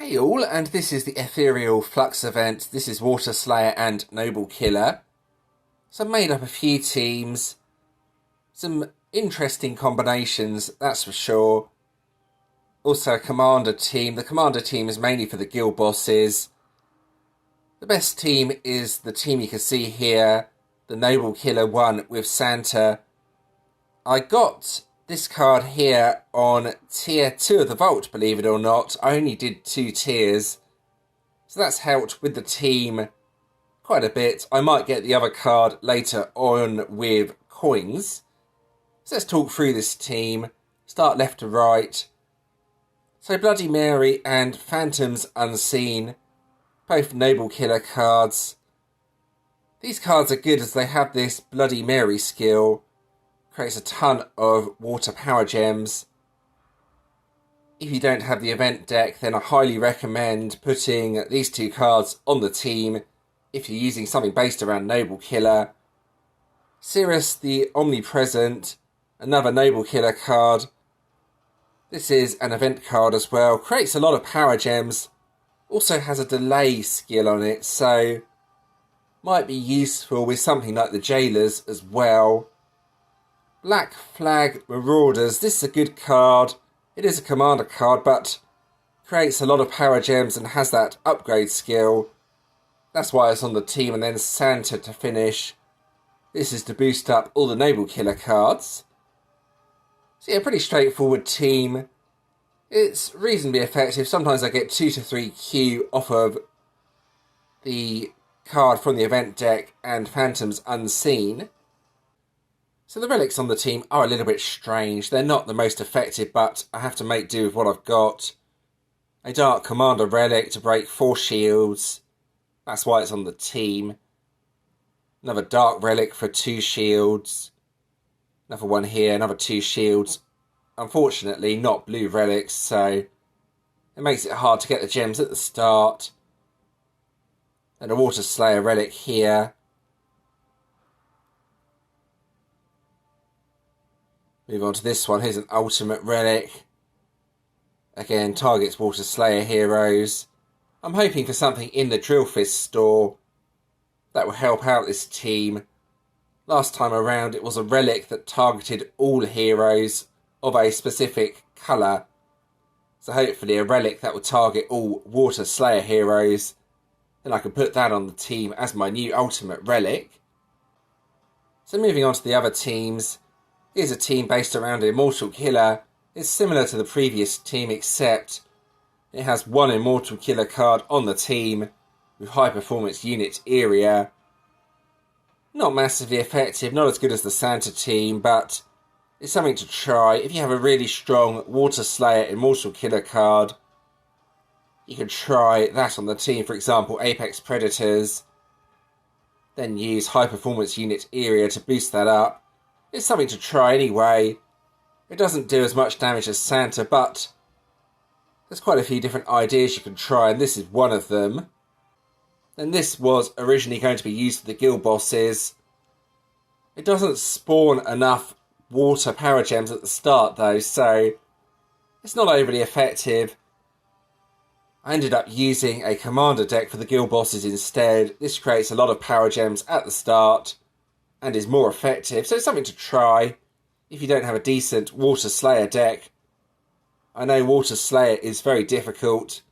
Hey all, and this is the Ethereal Flux event. This is Water Slayer and Noble Killer. So I've made up a few teams. Some interesting combinations, that's for sure. Also a commander team. The commander team is mainly for the guild bosses. The best team is the team you can see here, the Noble Killer one with Santa. I got this card here on tier 2 of the vault, believe it or not. I only did 2 tiers, so that's helped with the team quite a bit. I might get the other card later on with coins. So let's talk through this team. Start left to right. So Bloody Mary and Phantoms Unseen, both Noble Killer cards. These cards are good as they have this Bloody Mary skill. Creates a ton of water power gems. If you don't have the event deck, then I highly recommend putting these 2 cards on the team if you're using something based around Noble Killer. Sirius the Omnipresent, another Noble Killer card. This is an event card as well. Creates a lot of power gems. Also has a delay skill on it, so might be useful with something like the Jailers as well. Black Flag Marauders. This is a good card. It is a commander card, but creates a lot of power gems and has that upgrade skill. That's why it's on the team. And then Santa to finish. This is to boost up all the Noble Killer cards. So yeah, pretty straightforward team. It's reasonably effective. Sometimes I get 2 to 3 Q off of the card from the event deck and Phantoms Unseen. So the relics on the team are a little bit strange. They're not the most effective, but I have to make do with what I've got. A Dark Commander relic to break 4 shields. That's why it's on the team. Another Dark relic for 2 shields. Another one here, another 2 shields. Unfortunately, not blue relics, so it makes it hard to get the gems at the start. And a Water Slayer relic here. Move on to this one. Here's an ultimate relic. Again, targets Water Slayer heroes. I'm hoping for something in the Drill Fist store that will help out this team. Last time around, it was a relic that targeted all heroes of a specific colour. So hopefully a relic that will target all Water Slayer heroes. Then I can put that on the team as my new ultimate relic. So moving on to the other teams. Here's a team based around Immortal Killer. It's similar to the previous team, except it has 1 Immortal Killer card on the team with high performance unit Iria. Not massively effective, not as good as the Santa team, but it's something to try. If you have a really strong Water Slayer Immortal Killer card, you can try that on the team. For example, Apex Predators. Then use high performance unit Iria to boost that up. It's something to try anyway. It doesn't do as much damage as Santa, but there's quite a few different ideas you can try, and this is one of them. And this was originally going to be used for the guild bosses. It doesn't spawn enough water power gems at the start though, so it's not overly effective. I ended up using a commander deck for the guild bosses instead. This creates a lot of power gems at the start and is more effective, so it's something to try if you don't have a decent Water Slayer deck. I know Water Slayer is very difficult,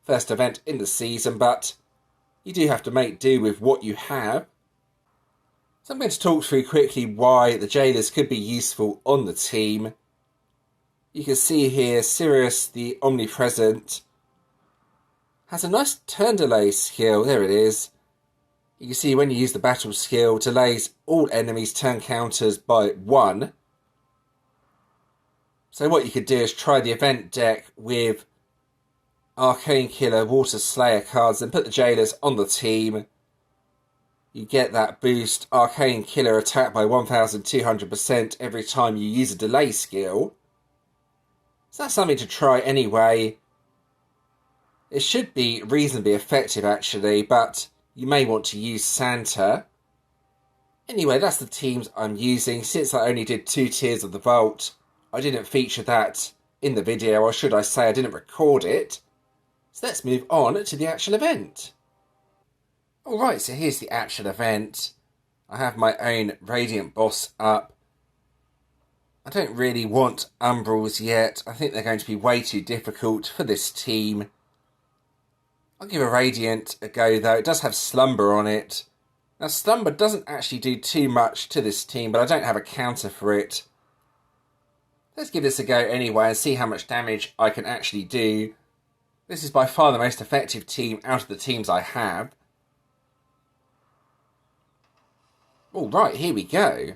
first event in the season, but you do have to make do with what you have. So I'm going to talk through quickly why the Jailers could be useful on the team. You can see here Sirius the Omnipresent has a nice turn delay skill. There it is. You can see when you use the battle skill, delays all enemies' turn counters by 1. So what you could do is try the event deck with Arcane Killer, Water Slayer cards, and put the Jailers on the team. You get that boost, Arcane Killer attack by 1200% every time you use a delay skill. So that's something to try anyway. It should be reasonably effective actually, but you may want to use Santa. Anyway, that's the teams I'm using. Since I only did 2 tiers of the vault, I didn't feature that in the video, or should I say I didn't record it. So let's move on to the actual event. Alright, so here's the actual event. I have my own Radiant boss up. I don't really want Umbrals yet. I think they're going to be way too difficult for this team. I'll give a Radiant a go though. It does have Slumber on it. Now Slumber doesn't actually do too much to this team, but I don't have a counter for it. Let's give this a go anyway and see how much damage I can actually do. This is by far the most effective team out of the teams I have. Alright, here we go.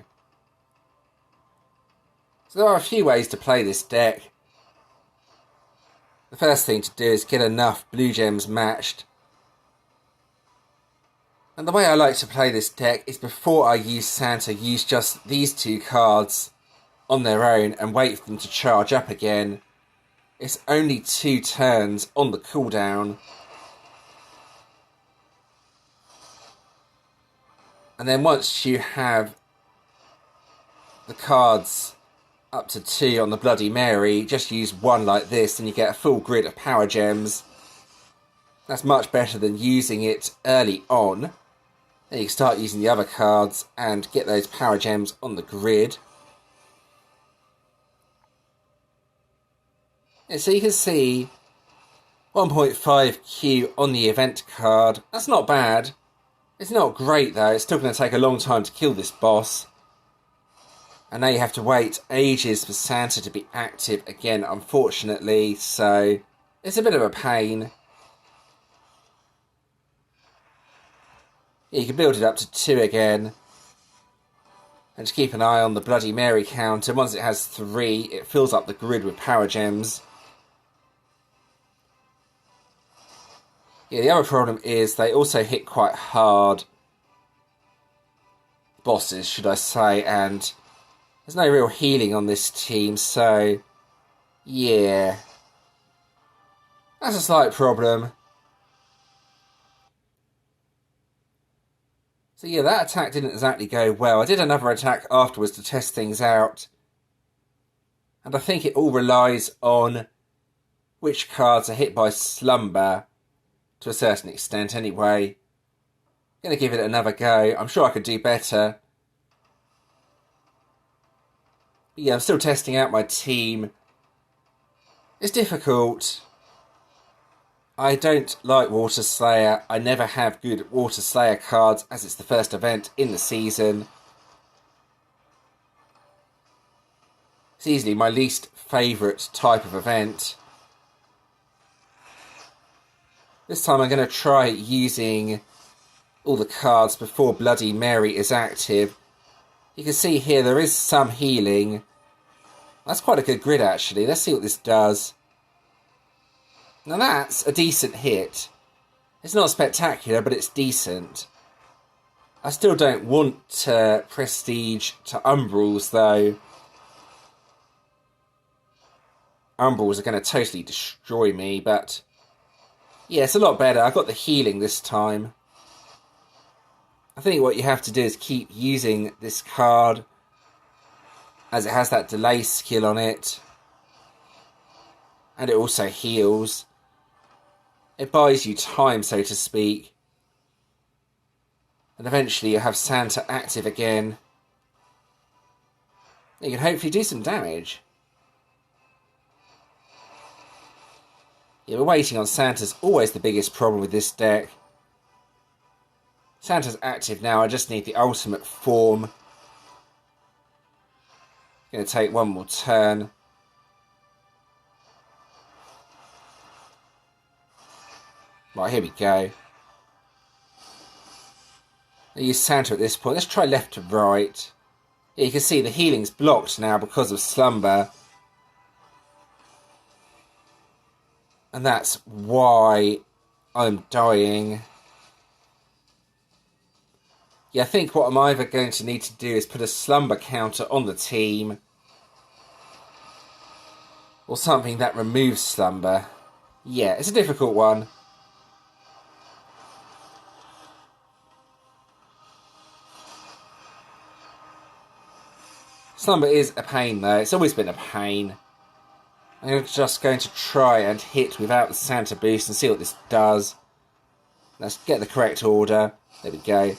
So there are a few ways to play this deck. The first thing to do is get enough blue gems matched. And the way I like to play this deck is before I use Santa, use just these two cards on their own and wait for them to charge up again. It's only 2 turns on the cooldown. And then once you have the cards up to 2 on the Bloody Mary, just use 1 like this and you get a full grid of power gems. That's much better than using it early on. Then you can start using the other cards and get those power gems on the grid. And so you can see 1.5Q on the event card. That's not bad. It's not great though. It's still going to take a long time to kill this boss. And now you have to wait ages for Santa to be active again, unfortunately. So it's a bit of a pain. You can build it up to 2 again. And just keep an eye on the Bloody Mary counter. Once it has 3, it fills up the grid with power gems. Yeah, the other problem is they also hit quite hard. Bosses, should I say, and there's no real healing on this team, so yeah. That's a slight problem. So yeah, that attack didn't exactly go well. I did another attack afterwards to test things out. And I think it all relies on which cards are hit by Slumber, to a certain extent anyway. I'm going to give it another go. I'm sure I could do better. But yeah, I'm still testing out my team. It's difficult. I don't like Water Slayer. I never have good Water Slayer cards as it's the first event in the season. It's easily my least favourite type of event. This time I'm going to try using all the cards before Bloody Mary is active. You can see here there is some healing. That's quite a good grid actually. Let's see what this does. Now that's a decent hit. It's not spectacular, but it's decent. I still don't want to prestige to Umbrals though. Umbrals are going to totally destroy me, but yeah, it's a lot better. I got the healing this time. I think what you have to do is keep using this card as it has that delay skill on it. And it also heals. It buys you time, so to speak. And eventually you'll have Santa active again. You can hopefully do some damage. Yeah, but waiting on Santa's always the biggest problem with this deck. Santa's active now, I just need the ultimate form. Going to take one more turn. Right, here we go. I use Santa at this point. Let's try left to right. Yeah, you can see the healing's blocked now because of Slumber. And that's why I'm dying. Yeah, I think what I'm either going to need to do is put a Slumber counter on the team. Or something that removes Slumber. Yeah, it's a difficult one. Slumber is a pain though. It's always been a pain. I'm just going to try and hit without the Santa boost and see what this does. Let's get the correct order. There we go.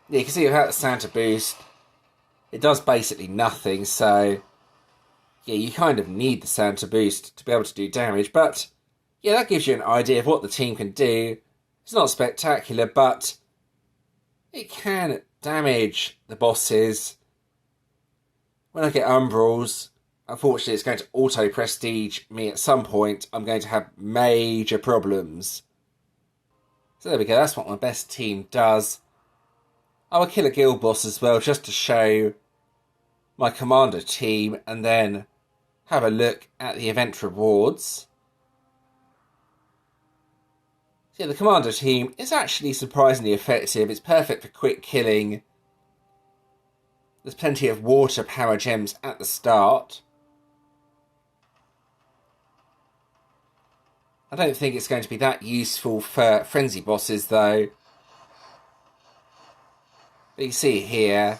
Yeah, you can see without the Santa boost, it does basically nothing, so yeah, you kind of need the Santa boost to be able to do damage, but yeah, that gives you an idea of what the team can do. It's not spectacular, but it can damage the bosses. When I get Umbrals, unfortunately it's going to auto-prestige me at some point. I'm going to have major problems. So there we go, that's what my best team does. I will kill a guild boss as well, just to show my commander team, and then have a look at the event rewards. So yeah, the commander team is actually surprisingly effective. It's perfect for quick killing. There's plenty of water power gems at the start. I don't think it's going to be that useful for frenzy bosses though. But you see here,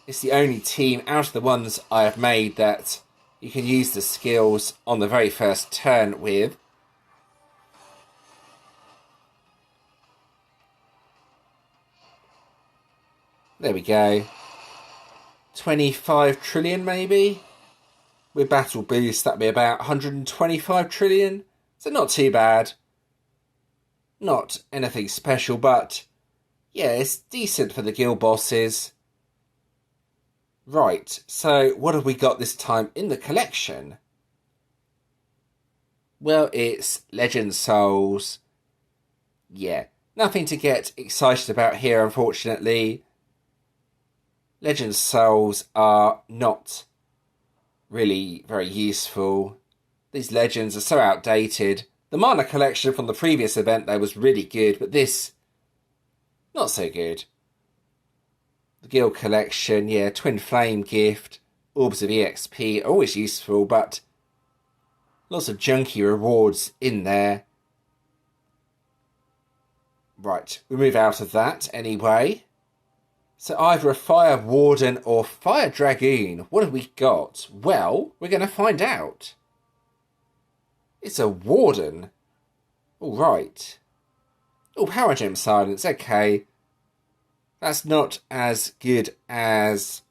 it's the only team out of the ones I have made that you can use the skills on the very first turn with. There we go. 25 trillion maybe? With battle boost, that'd be about 125 trillion. So not too bad. Not anything special, but yeah, it's decent for the guild bosses. Right, so what have we got this time in the collection? Well, it's Legend Souls. Yeah, nothing to get excited about here, unfortunately. Legend Souls are not really very useful. These legends are so outdated. The mana collection from the previous event, though, was really good, but this, not so good. The guild collection, yeah, Twin Flame Gift, Orbs of EXP, always useful, but lots of junky rewards in there. Right, we move out of that anyway. So either a Fire Warden or Fire Dragoon. What have we got? Well, we're going to find out. It's a Warden. All right. Oh, Power Gem Silence. Okay. That's not as good as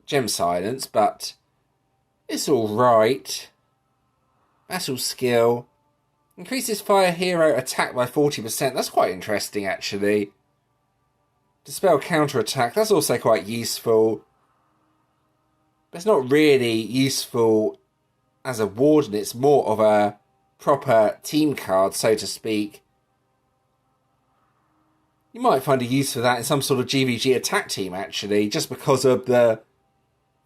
Gem Silence, but it's all right. Battle Skill. Increases Fire Hero attack by 40%. That's quite interesting, actually. Dispel Counterattack. That's also quite useful. But it's not really useful as a Warden. It's more of a proper team card, so to speak. You might find a use for that in some sort of GVG attack team, actually, just because of the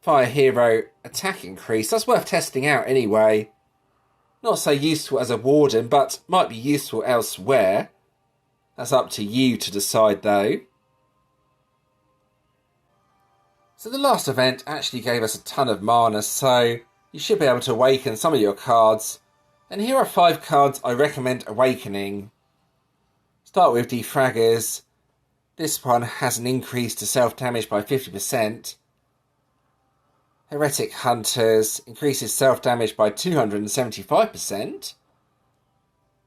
Fire Hero attack increase. That's worth testing out anyway. Not so useful as a Warden, but might be useful elsewhere. That's up to you to decide, though. So the last event actually gave us a ton of mana, so you should be able to awaken some of your cards. And here are 5 cards I recommend awakening. Start with Defraggers. This one has an increase to self-damage by 50%. Heretic Hunters increases self-damage by 275%.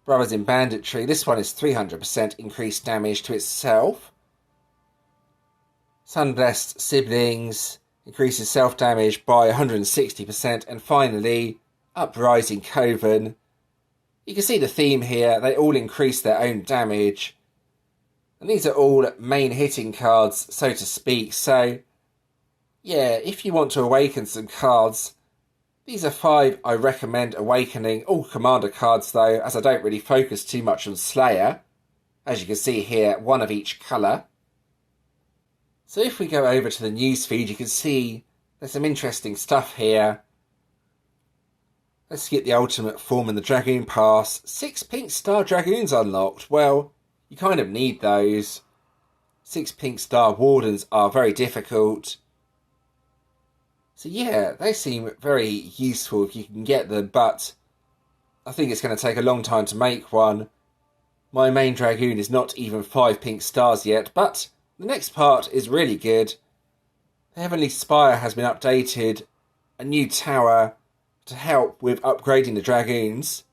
Brothers in Banditry, this one is 300% increased damage to itself. Sunblessed Siblings increases self-damage by 160%. And finally, Uprising Coven. You can see the theme here, they all increase their own damage. And these are all main hitting cards, so to speak. So, yeah, if you want to awaken some cards, these are 5 I recommend awakening. All commander cards though, as I don't really focus too much on Slayer. As you can see here, 1 of each colour. So if we go over to the newsfeed, you can see there's some interesting stuff here. Let's get the ultimate form in the Dragoon Pass. 6 pink star Dragoons unlocked. Well, you kind of need those. 6 pink star Wardens are very difficult. So yeah, they seem very useful if you can get them, but I think it's going to take a long time to make one. My main Dragoon is not even 5 pink stars yet, but the next part is really good. The Heavenly Spire has been updated, a new tower to help with upgrading the Dragoons,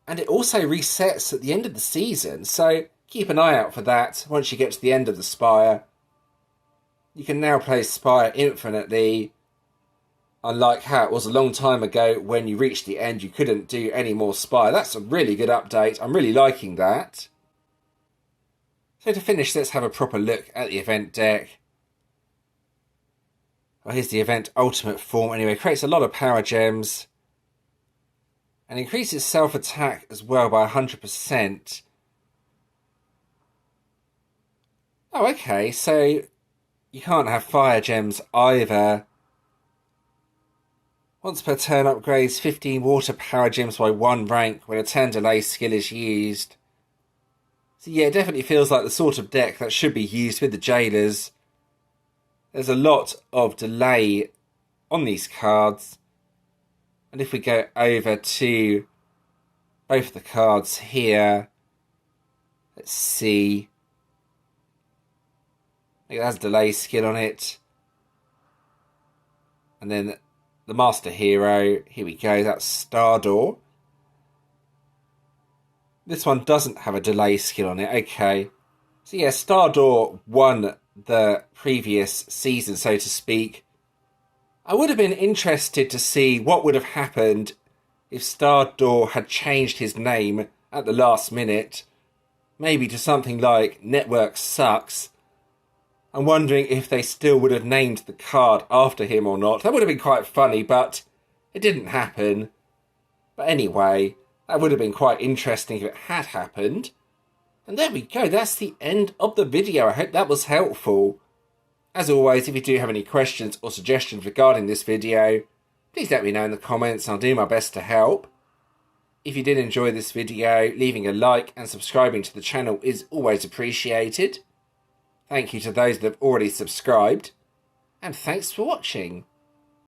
and it also resets at the end of the season, so keep an eye out for that once you get to the end of the Spire. You can now play Spire infinitely, unlike how it was a long time ago when you reached the end you couldn't do any more Spire. That's a really good update, I'm really liking that. So to finish, let's have a proper look at the event deck. Well, here's the event ultimate form anyway. Creates a lot of power gems. And increases self-attack as well by 100%. Oh, okay, so you can't have fire gems either. Once per turn upgrades 15 water power gems by 1 rank when a turn delay skill is used. So yeah, it definitely feels like the sort of deck that should be used with the jailers. There's a lot of delay on these cards. And if we go over to both the cards here, let's see. It has delay skill on it. And then the Master Hero, here we go, that's Stardoor. This one doesn't have a delay skill on it, okay. So yeah, Stardoor won the previous season, so to speak. I would have been interested to see what would have happened if Stardoor had changed his name at the last minute. Maybe to something like Network Sucks. I'm wondering if they still would have named the card after him or not. That would have been quite funny, but it didn't happen. But anyway, that would have been quite interesting if it had happened. And there we go, that's the end of the video. I hope that was helpful. As always, if you do have any questions or suggestions regarding this video, please let me know in the comments and I'll do my best to help. If you did enjoy this video, leaving a like and subscribing to the channel is always appreciated. Thank you to those that have already subscribed, and thanks for watching.